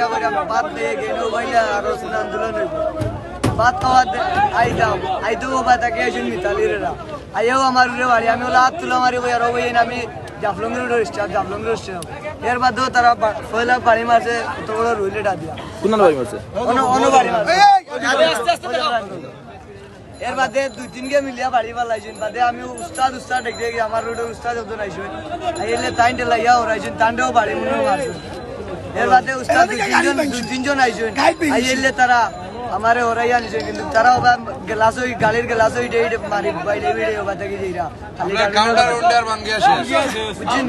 চিন্তা করি আমরা বাদ দিয়ে গেল ভাইয়া আরো আন্দোলন বাদ খাওয়ার আইতাম আইতো বা তাকে আসুন মিতালিরা আইও আমার বাড়ি আমি ওলা হাত তুলো মারি বই আরো বই আমি জাফলঙ্গের স্টাফ জাফলঙ্গের স্টাফ এর বাদেও তারা পয়লা বাড়ি মারছে কত বড় রুইলেটা দিয়া কোন বাড়ি মারছে অন্য বাড়ি মারছে এর বাদে 2-3 কে মিলিয়া বাড়ি পালাইছেন বাদে আমি উস্তাদ দেখে গিয়ে আমার রোডে উস্তাদ যখন আইছেন আইলে তাইনতে লাইয়া ওরাইছেন তান্ডেও বাড়ি মনে মারছেন এর বাদে উস্তাদ 2-3 জন আইছেন আইলে তারা আমারে ওরাইয়া নিছে কিন্তু তারা গ্লাস ওই গাড়ির গ্লাস ওই ডেইট মারি বাইরে বাইরে বাতা কি যাইরা খালি কাউন্টার উন্ডার ভাঙ্গিয়া শেষ বুঝছেন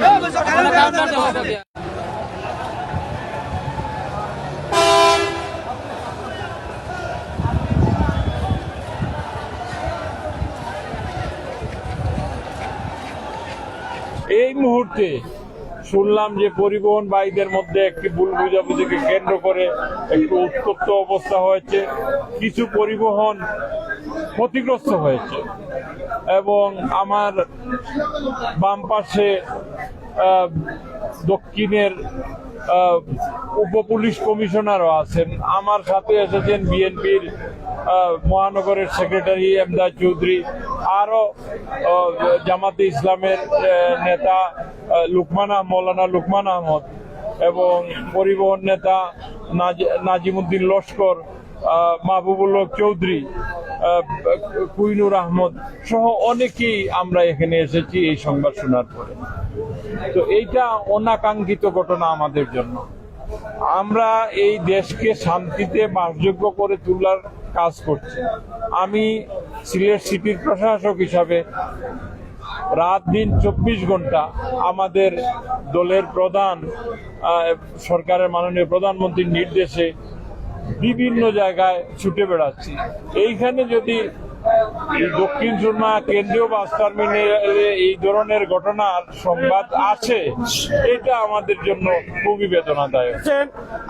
এই মুহূর্তে শুনলাম যে পরিবহন বাহীদের মধ্যে একটি ভুল বুঝাবুঝিকে কেন্দ্র করে একটু উত্তপ্ত অবস্থা হয়েছে, কিছু পরিবহন ক্ষতিগ্রস্ত হয়েছে এবং আমার বাম পাশে দক্ষিণের উপপুলিশ কমিশনারও আছেন, আমার সাথে এসেছেন বিএনপির মহানগরের সেক্রেটারি এমদাদ চৌধুরী, আরো জামাতে ইসলামের নেতা মৌলানা লুকমান আহমদ এবং পরিবহন নেতা নাজিমুদ্দিন লস্কর, মাহবুবুল হক চৌধুরী, কুইনুর আহমদ সহ অনেকেই আমরা এখানে এসেছি এই সংবাদ শোনার পরে। তো এইটা অনাকাঙ্ক্ষিত ঘটনা আমাদের জন্য। আমরা এই দেশকে শান্তিতে বাসযোগ্য করে তোলার কাজ করছি। আমি সিলেট সিটির প্রশাসক হিসাবে রাত দিন 24 ঘন্টা আমাদের দলের প্রধান সরকারের মাননীয় প্রধানমন্ত্রীর নির্দেশে বিভিন্ন জায়গায় ছুটে বেড়াচ্ছি। এইখানে যদি দক্ষিণ সুরমা কেন্দ্রীয় বাস টার্মিনালে এই ধরনের ঘটনার সংবাদ আছে, এটা আমাদের জন্য খুবই বেদনাদায়ক।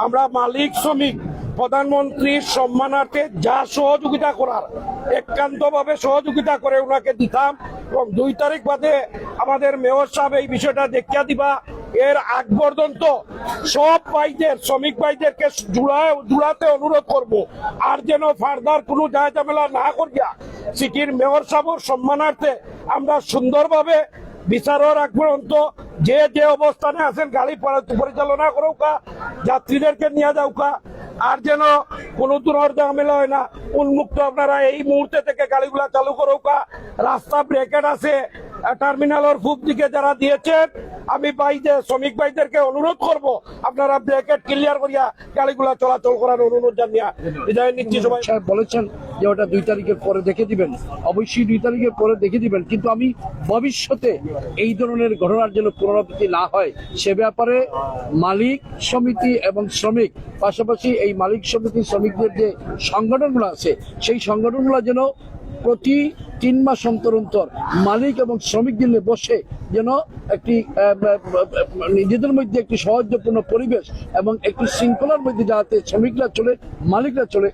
আমরা মালিক শ্রমিক প্রধানমন্ত্রীর সম্মানার্থে যা সহযোগিতা করার একান্তভাবে সহযোগিতা করে ওনাকে দিতাম এবং 2 তারিখ বাদে আমাদের মেয়র সাহেব এই বিষয়টা দেখিয়া দিবা। এর আগ পর্যন্ত সব ভাইদের শ্রমিক ভাইদেরকে জুড়াতে অনুরোধ করব, আর যেন ফার্দার কোনো যায় ঝামেলা না করিয়া সিটির মেয়র সাহেবের সম্মানার্থে আমরা সুন্দরভাবে বিচারের আগ পর্যন্ত যে অবস্থানে আছেন গাড়ি পরিচালনা করুকা, যাত্রীদেরকে নিয়ে যাওকা, আর যেন কোনো ধরনের ঝামেলা হয় না। উন্মুক্ত আপনারা এই মুহূর্তে থেকে গাড়িগুলা চালু করুকা। রাস্তা ব্রেকেট আছে টার্মিনালের পূব দিকে যারা দিয়েছেন, আমি শ্রমিক ভাইদেরকে অনুরোধ করব আপনারা ব্রেকেট ক্লিয়ার করিয়া গাড়িগুলা চলাচল করার অনুরোধ জানিয়া বিদায় নিচ্ছি। সবাই বলেছেন যে ওটা 2 তারিখের পরে দেখে দিবেন, অবশ্যই 2 তারিখের পরে দেখে দিবেন, কিন্তু আমি ভবিষ্যতে এই ধরনের ঘটনার জন্য পুনরাবৃত্তি না হয় সে ব্যাপারে মালিক সমিতি এবং শ্রমিক, পাশাপাশি এই মালিক সমিতি শ্রমিকদের যে সংগঠনগুলো আছে সেই সংগঠনগুলো যেন প্রতি 3 মাস অন্তর মালিক এবং শ্রমিকদের নিয়ে বসে যেন একটি নিজেদের মধ্যে একটি সৌহার্দ্যপূর্ণ পরিবেশ এবং একটি শৃঙ্খলার মধ্যে যাতে শ্রমিকরা চলে, মালিকরা চলে।